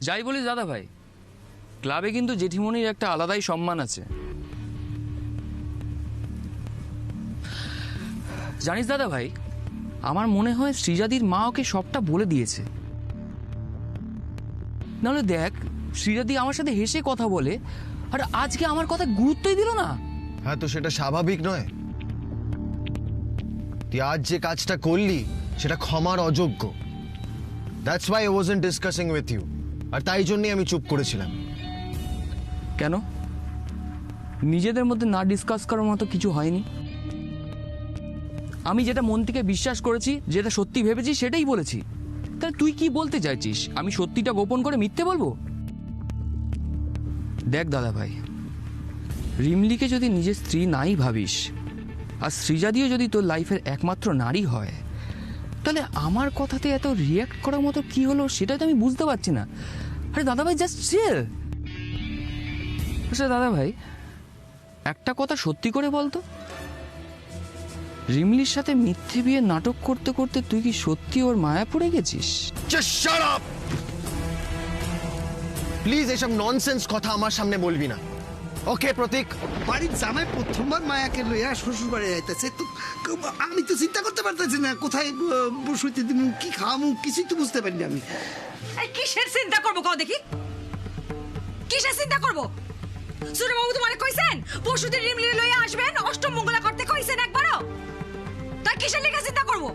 যাই বলিস দাদা ভাই, ক্লাবে কিন্তু জেঠিমনির একটা আলাদাই সম্মান আছে। জানিস দাদা ভাই, আমার মনে হয় শ্রীজাদির মা ওকে সবটা বলে দিয়েছে। নাহলে দেখ, শ্রীজাদি আমার সাথে হেসে কথা বলে, আর আজকে আমার কথা গুরুত্বই দিল না। হ্যাঁ, তো সেটা স্বাভাবিক নয়? তুই আজ যে কাজটা করলি সেটা ক্ষমার অযোগ্য। That's why I wasn't discussing with you. আর তাই জন্যই আমি চুপ করেছিলাম। কেন? নিজেদের মধ্যে না ডিসকাস করার মতো কিছু হয়নি? আমি যেটা মন থেকে বিশ্বাস করেছি, যেটা সত্যি ভেবেছি, সেটাই বলেছি। তাহলে তুই কি বলতে চাইছিস? আমি সত্যিটা গোপন করে মিথ্যে বলবো? দেখ দাদা ভাই, রিমলিকে যদি নিজের স্ত্রী নাই ভাবিস, আর শ্রীজাদিও যদি তোর লাইফের একমাত্র নারী হয়, তাহলে আমার কথাতে এত রিয়াক্ট করার মতো কি হলো সেটা তো আমি বুঝতে পারছি না। আরে দাদা ভাই, জাস্ট চিল। আচ্ছা দাদা ভাই, একটা কথা সত্যি করে বলতো, রিমলির সাথে মিথ্যে বিয়ে নাটক করতে করতে তুই কি সত্যি ওর মায়া পড়ে গেছিস? Just shut up! প্লিজ এসব ননসেন্স কথা আমার সামনে বলবি না, ওকে প্রতীক? বাড়ির জামাই প্রথমবার মায়াকে লইয়া শ্বশুর বাড়ি যাইতেছে, তো আমি তো চিন্তা করতে পারতেছি না কোথায় বসইতে দিব, কি খাওয়াবো, কিছুই তো বুঝতে পারিনি আমি। কিসের চিন্তা করবো কও দেখি? কিসের চিন্তা করবো? সুরবাবু তোমারে কইছেন পরশুদিন রিমলি লইয়া আসবেন, অষ্টম মঙ্গলা করতে কইছেন একবারও? তাই কিসের লেখা চিন্তা করবো?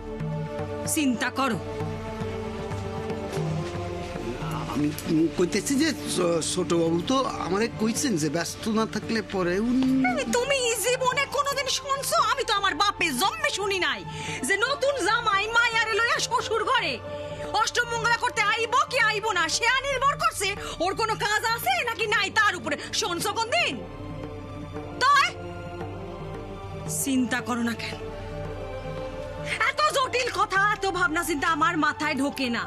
চিন্তা করো। আমি কইতেছি যে ছোট বাবু তো আমারে কইছেন যে ব্যস্ত না থাকলে পরে তুমি জীবনে কোনোদিন শুনছো? আমি তো আমার বাপে জন্মে শুনি নাই যে নতুন জামাই মায়ারে লইয়া শ্বশুর ঘরে অষ্টম মঙ্গলা করতে আইবো কি আইবো না সে নির্ভর করছে ওর কোনো কাজ আছে নাকি নাই তার উপরে। শুনছো কোন দিন? তাই চিন্তা করো না কেন? এত জটিল কথা, এত ভাবনা চিন্তা আমার মাথায় ঢোকে না।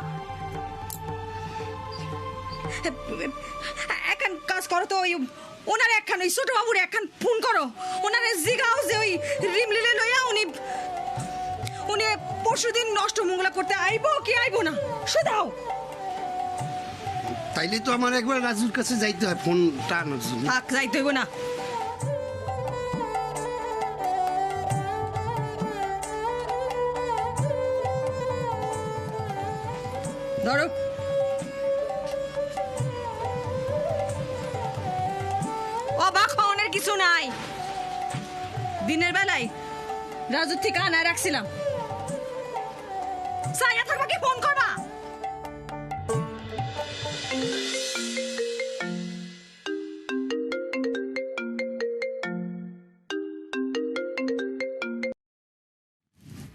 এখন কাজ করো তো, ওই ওনার একখান, ওই ছোট বাবুর একখান ফোন করো, ওনারে জিগাও যে ওই রিমলিলে লইয়া উনি পরশুদিন নষ্ট মঙ্গলা করতে আইবো কি আইবো না শুধাও। তাইলে তো আমার একবার রাজুর কাছে যাইতে হয় ফোনটা আনার জন্য। থাক, যাইতে হইব না। ধরো, অবাক হওয়ার কিছু নাই। দিনের বেলায় রাজুর থেকে আনা রাখছিলাম, সাইয়া থাকবা কি ফোন করবা?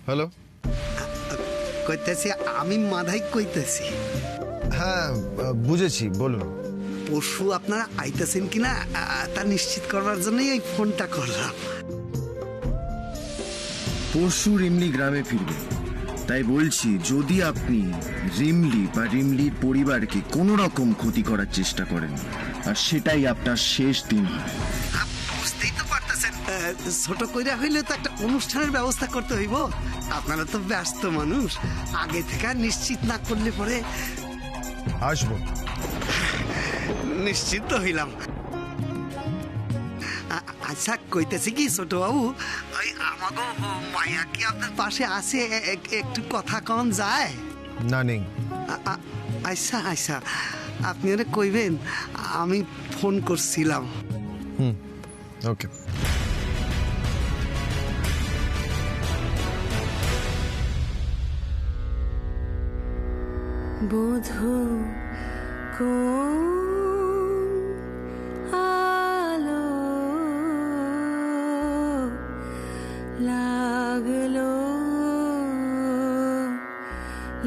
হ্যালো। কইতেছি আমি মাধাই কইতেছি। হ্যাঁ বুঝেছি, বলুন। পরশু আপনারা আইতেছেন কিনা তা নিশ্চিত করবার জন্যই এই ফোনটা করলাম। পরশু রিমলি গ্রামে ফিরবে, তাই বলছি যদি আপনি রিমলি বা রিমলির পরিবারকে কোনো রকম ক্ষতি করার চেষ্টা করেন, আর সেটাই আপনার শেষ দিন হয়। বুঝতেই তো পারতেছেন, ছোট কইরা হইলে তো একটা অনুষ্ঠানের ব্যবস্থা করতে হইব। আপনারা তো ব্যস্ত মানুষ, আগে থেকে নিশ্চিত না করলে পরে। আসবো। নিশ্চিত হইলাম। আচ্ছা কইতেছি কি ছোট বাবু, ওই আমাগো মায়া কি আপনার পাশে আছে? একটু কথা কন যায়? না, নেই। আচ্ছা আচ্ছা, আপনি ওরে কইবেন আমি ফোন করছিলাম। ওকে। বধূ কোন আলো লাগলো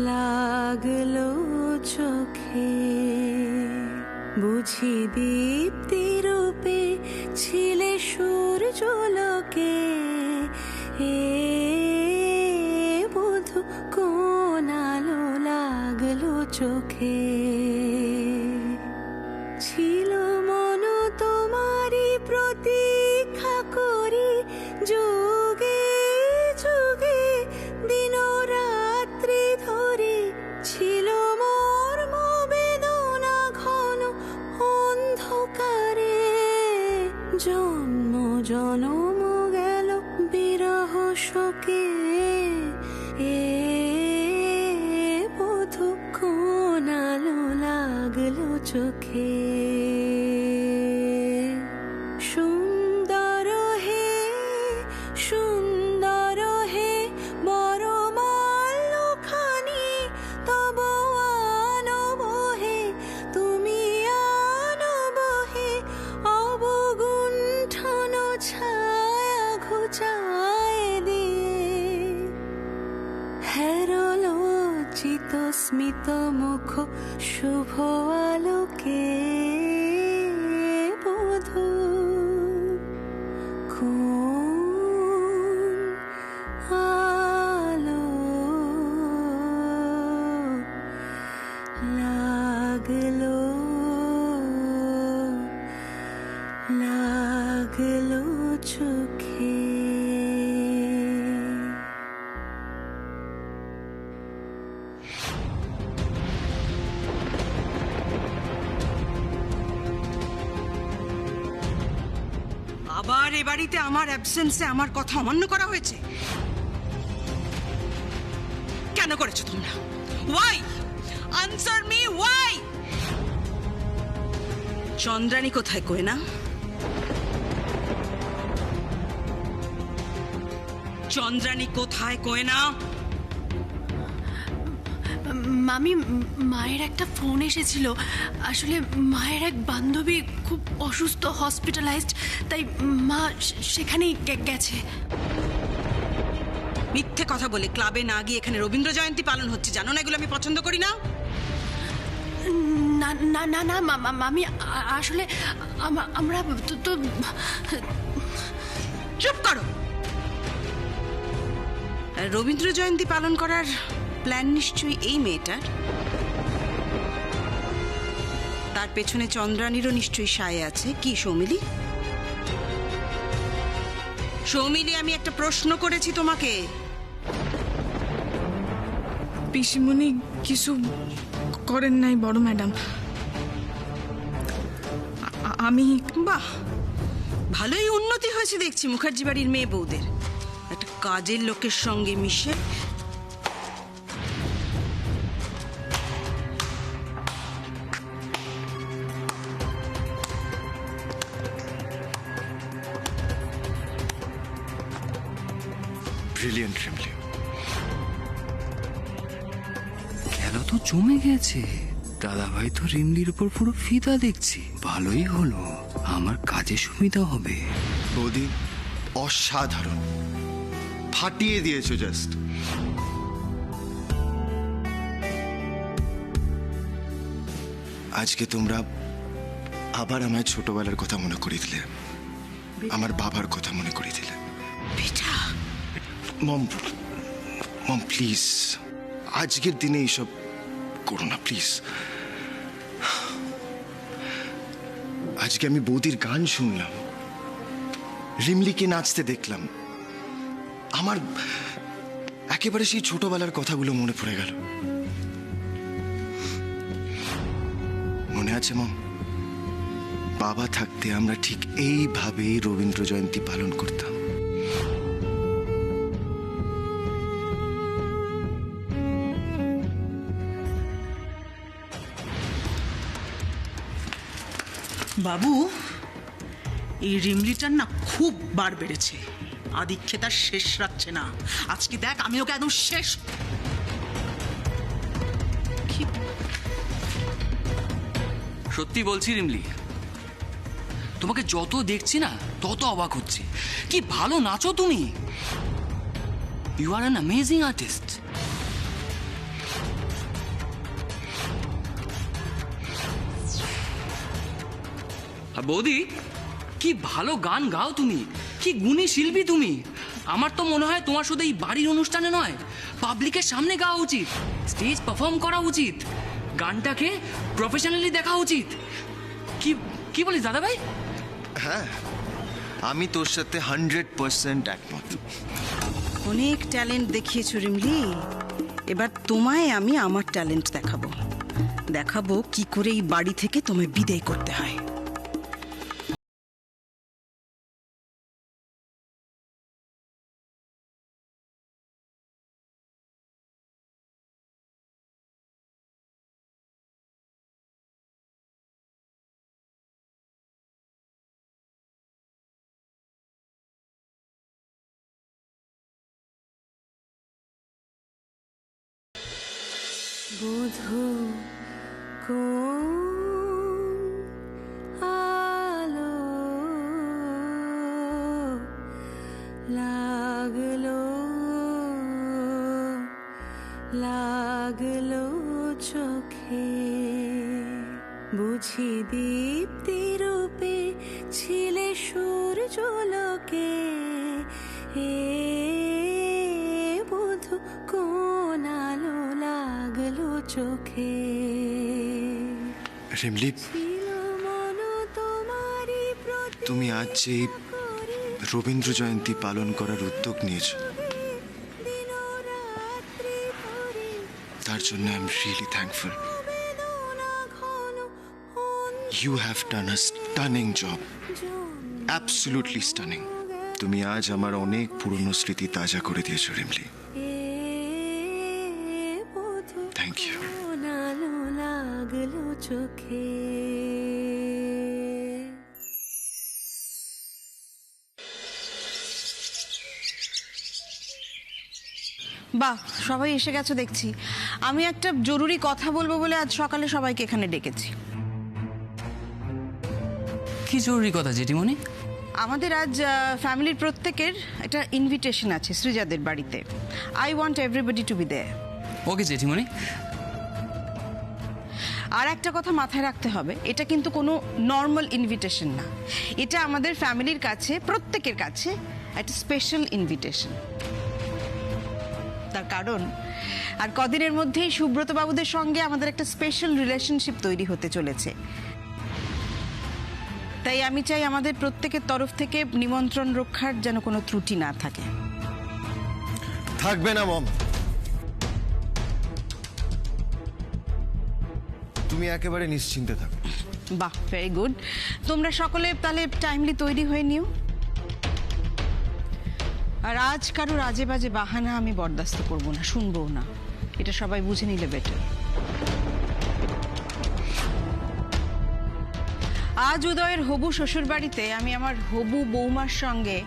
লাগলো চোখে, বুঝি দীপ্তি রূপে ছিলে সূর্যলোকে। এ বধূ কোন আলো লাগলো চোখে, ছিল মন তোমারই প্রতীক্ষা করি যুগে যুগে, দিন রাত্রি ধরে ছিল মোর বেদনা জনম গেল বিরহ শোকে এ বধূ কোন আলো লাগলো চোখে সুন্দর হে সুন্দর হে বড় মাল্যখানি তব আনবহে তুমি আনবহে অবগুণ্ঠন ছায়া ঘুচায় দিয়ে হেরলজ্জিত স্মিত মুখ শুভ আলোকে বধূ কোন আলো লাগলো লাগলো চোখে আবার এ বাড়িতে আমার অ্যাবসেন্সে আমার কথা অমান্য করা হয়েছে। কেন করেছো তোমরা? Why? Answer me, why? Chandrani কোথায় কোয়েনা? চন্দ্রানী কোথায় কোয়েনা? মামি, মায়ের একটা ফোন এসেছিল। আসলে মায়ের এক বান্ধবী খুব অসুস্থ, হসপিটালাইজড, তাই মা সেখানেই গেছে। মিথ্যে কথা বলে ক্লাবে না গিয়ে এখানে রবীন্দ্র জয়ন্তী পালন হচ্ছে, জানো না এগুলো আমি পছন্দ করি না। না না না না মামি, আসলে আমরা তো চুপ করো। রবীন্দ্র জয়ন্তী পালন করার প্ল্যান নিশ্চয়ই এই মেয়েটার। তার পেছনে চন্দ্রানীরও নিশ্চয়ই সায় আছে। কি সৌমিলি? সৌমিলি, আমি একটা প্রশ্ন করেছি তোমাকে। পিসিমণি কিছু করেন নাই বড় ম্যাডাম। আমি বাহ, ভালোই উন্নতি হয়েছে দেখছি মুখার্জি বাড়ির মেয়ে বউদের। একটা কাজের লোকের সঙ্গে মিশে ব্রিলিয়েন্ট রিমলি। খেলা তো জমে গেছে। দাদাভাই তো রিমলির উপর পুরো ফিদা দেখছি। ভালোই হলো, আমার কাজে সুবিধা হবে। বৌদি অসাধারণ, ফাটিয়ে দিয়েছো জাস্ট। আজকে তোমরা আবার আমায় ছোটবেলার কথা মনে করিয়ে দিলে, আমার বাবার কথা মনে করিয়ে দিলে। বেটা, মম মম প্লিজ, আজকের দিনে এইসব করো না প্লিজ। আজকে আমি বৌদির গান শুনলাম, রিমলিকে নাচতে দেখলাম, আমার একেবারে সেই ছোটবেলার কথাগুলো মনে পড়ে গেল। মনে আছে মম, বাবা থাকতে আমরা ঠিক এইভাবেই রবীন্দ্র জয়ন্তী পালন করতাম। বাবু, এই রিমলিটার না খুব বার বেড়েছে। আদিক্ষে তার শেষ রাখছে না। আজকে দেখ আমি ওকে একদম শেষ। সত্যি বলছি রিমলি, তোমাকে যত দেখছি না তত অবাক হচ্ছে। কি ভালো নাচো তুমি। You are an amazing artist. আর বৌদি, কি ভালো গান গাও তুমি, কি গুণী শিল্পী তুমি। আমার তো মনে হয় তোমার শুধু এই বাড়ির অনুষ্ঠানে নয়, পাবলিকের সামনে গাওয়া উচিত, স্টেজ পারফর্ম করা উচিত, গানটাকে প্রফেশনালি দেখা উচিত। কি কি বলিস দাদা ভাই? হ্যাঁ, আমি তোর সাথে 100% একমত। অনেক ট্যালেন্ট দেখিয়েছো রিমলি, এবার তোমায় আমি আমার ট্যালেন্ট দেখাবো কি করে এই বাড়ি থেকে তোমায় বিদায় করতে হয়। বধূ কোন আলো লাগলো লাগলো চোখে বুঝি দীপ্তি রূপে ছিলে সূর্যলোকে এ বধূ কোন আলো লাগলো চোখে রিমলি, তুমি আজ যে রবীন্দ্র জয়ন্তী পালন করার উদ্যোগ নিয়েছ, তার জন্য I am really thankful. You have done a stunning job, absolutely stunning. তুমি আজ আমার অনেক পুরনো স্মৃতি তাজা করে দিয়েছো রিমলি। Thank you. লাগলো চোখে বাহ, সবাই এসে গেছো দেখছি। আমি একটা জরুরি কথা বলবো বলে আজ সকালে সবাইকে এখানে ডেকেছি। কি জরুরি কথা জেঠিমণি? আমাদের আজ ফ্যামিলির প্রত্যেকের একটা ইনভিটেশন আছে সৃজাদের বাড়িতে। I want everybody to be there. Okay জেঠিমণি। আর একটা কথা মাথায় রাখতে হবে, এটা কিন্তু কোনো নর্মাল ইনভিটেশন না, এটা আমাদের ফ্যামিলির কাছে, প্রত্যেকের কাছে একটা স্পেশাল ইনভিটেশন। তার কারণ আর কদিনের মধ্যেই সুব্রত বাবুদের সঙ্গে আমাদের একটা স্পেশাল রিলেশনশিপ তৈরি হতে চলেছে। তাই আমি চাই আমাদের প্রত্যেকের তরফ থেকে নিমন্ত্রণ রক্ষার যেন কোনো ত্রুটি না থাকে। থাকবে না মম, তুমি একেবারে নিশ্চিন্তে থাকো। বাহ, ভেরি গুড। তোমরা সকলে তাহলে টাইমলি তৈরি হয়ে নিও। আর আজ কারোর আজে বাজে বাহানা আমি বরদাস্ত করবো না, শুনবো না। এটা সবাই বুঝে নিলে বেটার। আজ উদয়ের হবু শ্বশুর বাড়িতে আমি আমার হবু বৌমার সঙ্গে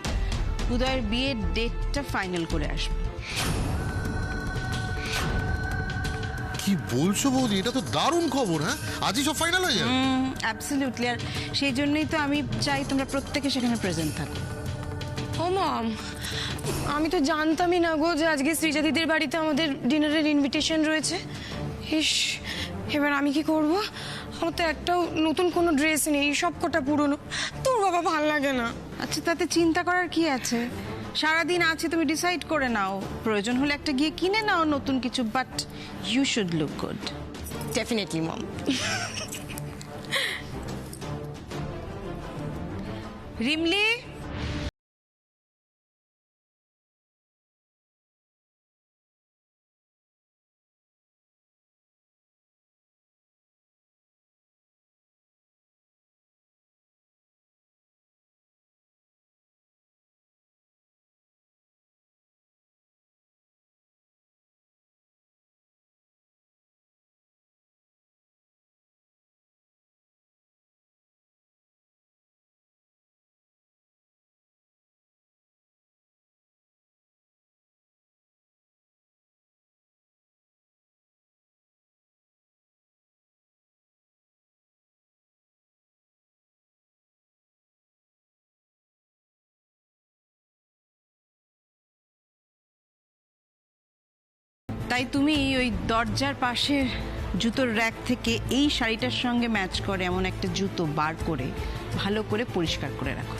উদয়ের বিয়ের ডেটটা ফাইনাল করে আসবো। কি বলছো বৌদি, এটা তো দারুণ খবর। হ্যাঁ, আজই সব ফাইনাল হয়ে যাবে। অ্যাবসলিউটলি। আর সেই জন্যই তো আমি চাই তোমরা প্রত্যেকে সেখানে প্রেজেন্ট থাকো। ও মম, আমি তো জানতামই না গো যে আজকে সৃজা দিদির বাড়িতে আমাদের ডিনারের ইনভিটেশন রয়েছে। ইস, এবার আমি কি করব? আমার তো একটাও নতুন কোনো ড্রেস নেই, সব কটা পুরনো। তোর বাবা ভাল লাগে না। আচ্ছা, তাতে চিন্তা করার কি আছে? সারাদিন আছে, তুমি ডিসাইড করে নাও। প্রয়োজন হলে একটা গিয়ে কিনে নাও নতুন কিছু, but you should look good. Definitely mom. Rimli, তাই তুমি ওই দরজার পাশে জুতোর র্যাক থেকে এই শাড়িটার সঙ্গে ম্যাচ করে এমন একটা জুতো বার করে ভালো করে পরিষ্কার করে রাখো।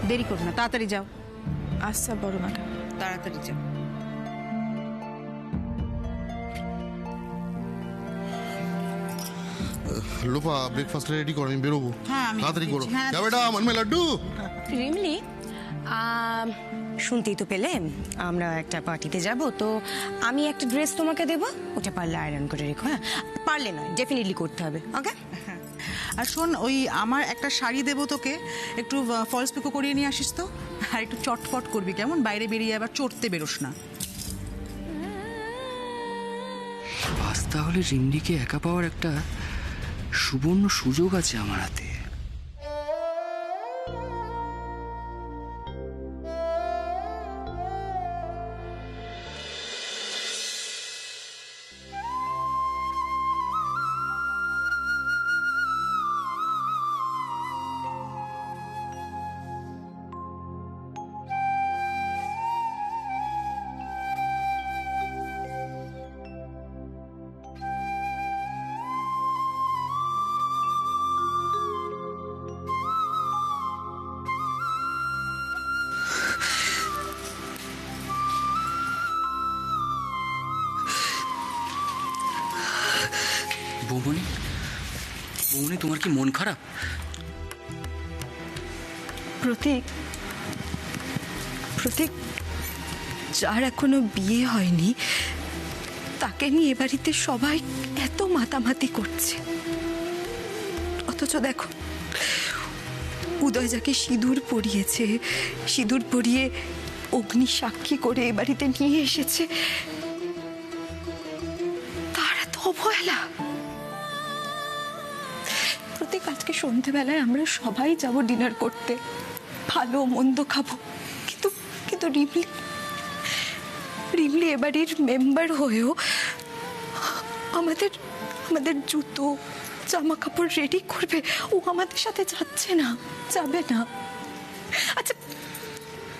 দেরি করো না, তাড়াতাড়ি যাও। আচ্ছা বড় ম্যাডাম। তাড়াতাড়ি যাও। লোপা, ব্রেকফাস্ট রেডি করো, আমি বেরোবো। হ্যাঁ, আমি তাড়াতাড়ি করো। হ্যাঁ, क्या बेटा, मन में लड्डू? রিমলি, শুনতেই তো পেলে আমরা একটা পার্টিতে যাব, তো আমি একটা ড্রেস তোমাকে দেব, ওটা পারলে আয়রন করে রেখো। হ্যাঁ, পারলে নয়, ডেফিনেটলি করতে হবে। ওকে? আর শোন, ওই আমার একটা শাড়ি দেবো তোকে, একটু ফলস পিকো করিয়ে নিয়ে আসিস তো। আর একটু চটপট করবি, কেমন? বাইরে বেরিয়ে আবার চড়তে বেরোস না। আজ তাহলে রিমলিকে একা পাওয়ার একটা সুবর্ণ সুযোগ আছে আমার হাতে। বৌমনি, বৌমনি, তোমার কি মন খারাপ? প্রতীক, প্রতীক, যার এখনো বিয়ে হয়নি তাকে নিয়ে বাড়িতে সবাই এত মাতামাতি করছে, অথচ দেখো উদয় যাকে সিঁদুর পরিয়েছে, সিঁদুর পরিয়ে অগ্নি সাক্ষী করে এ বাড়িতে নিয়ে এসেছে, তার এত অবহেলা। প্রতীক, আজকে সন্ধ্যেবেলায় আমরা সবাই যাব ডিনার করতে, ভালো মন্দ খাবো, কিন্তু কিন্তু রিমলি, রিমলি এবাড়ির মেম্বার হয়েও আমাদের আমাদের জুতো জামা কাপড় রেডি করবে, ও আমাদের সাথে যাচ্ছে না, যাবে না। আচ্ছা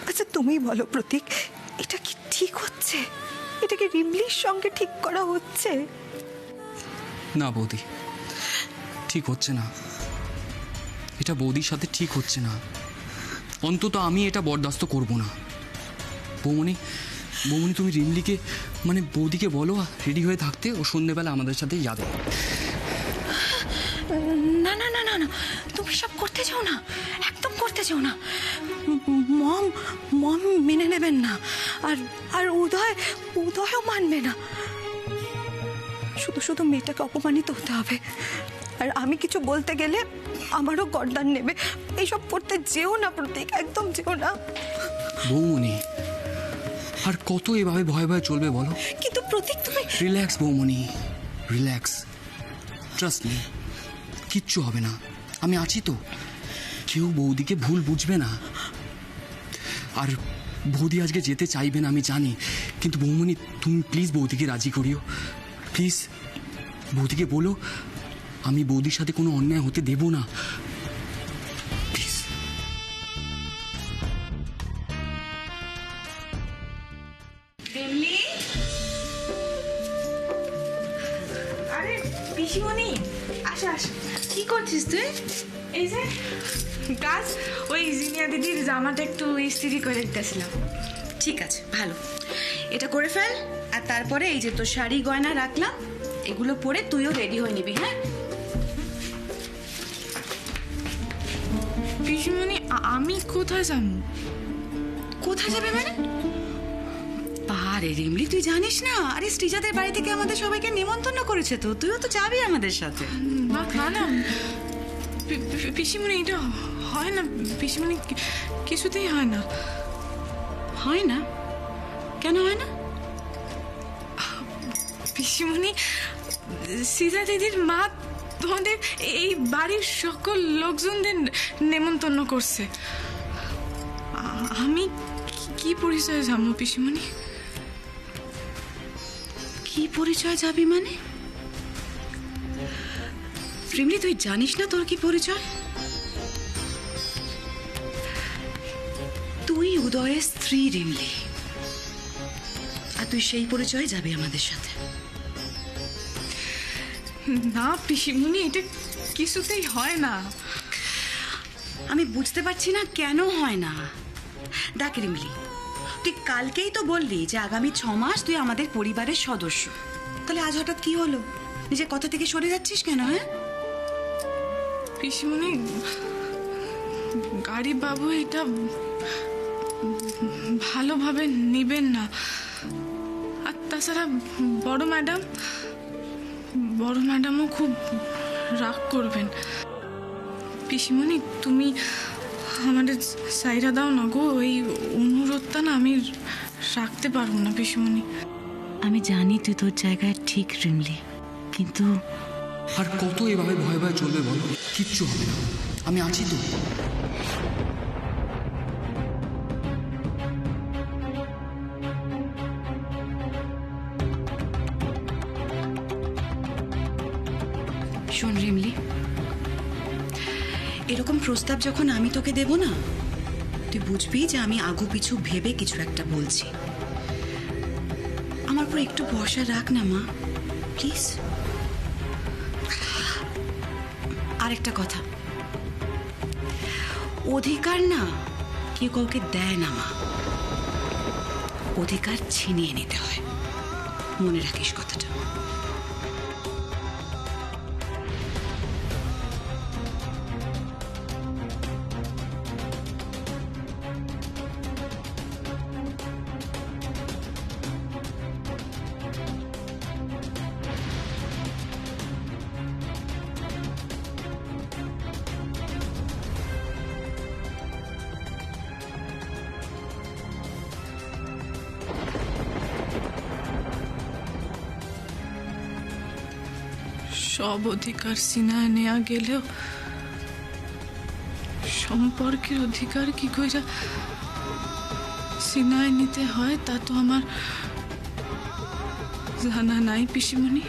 আচ্ছা, তুমি বলো প্রতীক, এটা কি ঠিক হচ্ছে? এটা কি রিমলির সঙ্গে ঠিক করা হচ্ছে? না বৌদি, ঠিক হচ্ছে না, এটা বৌদির সাথে ঠিক হচ্ছে না। অন্তত আমি এটা বরদাস্ত করব না। বৌমনি, বৌমনি, তুমি রিমলিকে মানে বৌদিকে বলো রেডি হয়ে থাকতে, ও সন্ধ্যেবেলা আমাদের সাথে যাবে। না না না না না, তুমি সব করতে চাও না, একদম করতে চাও না। মম মম মেনে নেবেন না, আর আর উদয়ও মানবে না। শুধু শুধু মেয়েটাকে অপমানিত হতে হবে, আর আমি কিছু বলতে গেলে আমারও গর্দান নেবে। এইসব করতে যেও না প্রতীক, একদম যেও না। বৌমনি, আর কত এভাবে ভয়ে ভয়ে চলবে বলো? কিন্তু প্রতীক, তুমি রিল্যাক্স বৌমনি, রিল্যাক্স, ট্রাস্ট মি, কিচ্ছু হবে না, আমি আছি তো। কেউ বৌদিকে ভুল বুঝবে না। আর বৌদি আজকে যেতে চাইবে না আমি জানি, কিন্তু বৌমনি তুমি প্লিজ বৌদিকে রাজি করিও, প্লিজ। বৌদিকে বলো আমি বৌদির সাথে কোনো অন্যায় হতে দেব না, প্লিজ। আরে পিসিমণি, আসা আসা, কি করছিস তুই? এই যে কাজ, ওই জিনিয়া দিদির জামাটা একটু ইস্ত্রি করে দিতেছিলাম। ঠিক আছে, ভালো, এটা করে ফেল। আর তারপরে এই যে তোর শাড়ি গয়না রাখলাম, এগুলো পরে তুইও রেডি হয়ে নিবি। হ্যাঁ পিসিমণি, আমি কোথায় যাবো? কোথায় যাবে মানে? পারে রিমলি, তুই জানিস না? আরে শ্রীজাদের বাড়ি থেকে আমাদের সবাইকে নিমন্ত্রণ করেছে, তো তুইও তো যাবি আমাদের সাথে। না পিসিমণি, এটা হয় না পিসিমণি, কিছুতেই হয় না। হয় না? কেন হয় না? পিসিমণি, শ্রীজা দিদির মা তোমাদের এই বাড়ির সকল লোকজনদের নেমন্তন্ন করছে। আমি কি পরিচয় যাবো পিসিমণি? কি পরিচয় যাবি মানে? রিমলি, তুই জানিস না তোর কি পরিচয়? তুই উদয়ের স্ত্রী রিমলি, আর তুই সেই পরিচয়ে যাবি আমাদের সাথে। না পিসিমণি, এটা কিছুতেই হয় না। আমি বুঝতে পারছি না কেন হয় না। দেখ রিমলি, তুই কালকেই তো বললি যে আগামী 6 মাস তুই আমাদের পরিবারের সদস্য, তাহলে আজ হঠাৎ কি হলো? নিজের কথা থেকে সরে যাচ্ছিস কেন? হ্যাঁ পিসিমণি, গাড়ি বাবু এটা ভালোভাবে নিবেন না, আর তাছাড়া বড় ম্যাডামও খুব রাগ করবেন। পিসিমণি, তুমি আমাদের সাইরা দাও না গো, ওই অনুরোধটা না আমি রাখতে পারবো না পিসিমণি। আমি জানি তুই তোর জায়গায় ঠিক রিমলি, কিন্তু আর কত এভাবে ভয়ে ভয়ে চলবে বলো? কিচ্ছু হবে না, আমি আছি তো। শোন রিমলি, এরকম প্রস্তাব যখন আমি তোকে দেব না, তুই বুঝবি যে আমি আগু পিছু ভেবে কিছু একটা বলছি। আমার উপর একটু ভরসা রাখ না মা, প্লিজ। আরেকটা কথা, অধিকার না কেউ কাউকে দেয় না মা, অধিকার ছিনিয়ে নিতে হয়। মনে রাখিস কথাটা। সব অধিকার সিনায় নেয়া গেলেও সম্পর্কের অধিকার কি কইরা সিনায় নিতে হয় তা তো আমার জানা নাই পিসিমণি।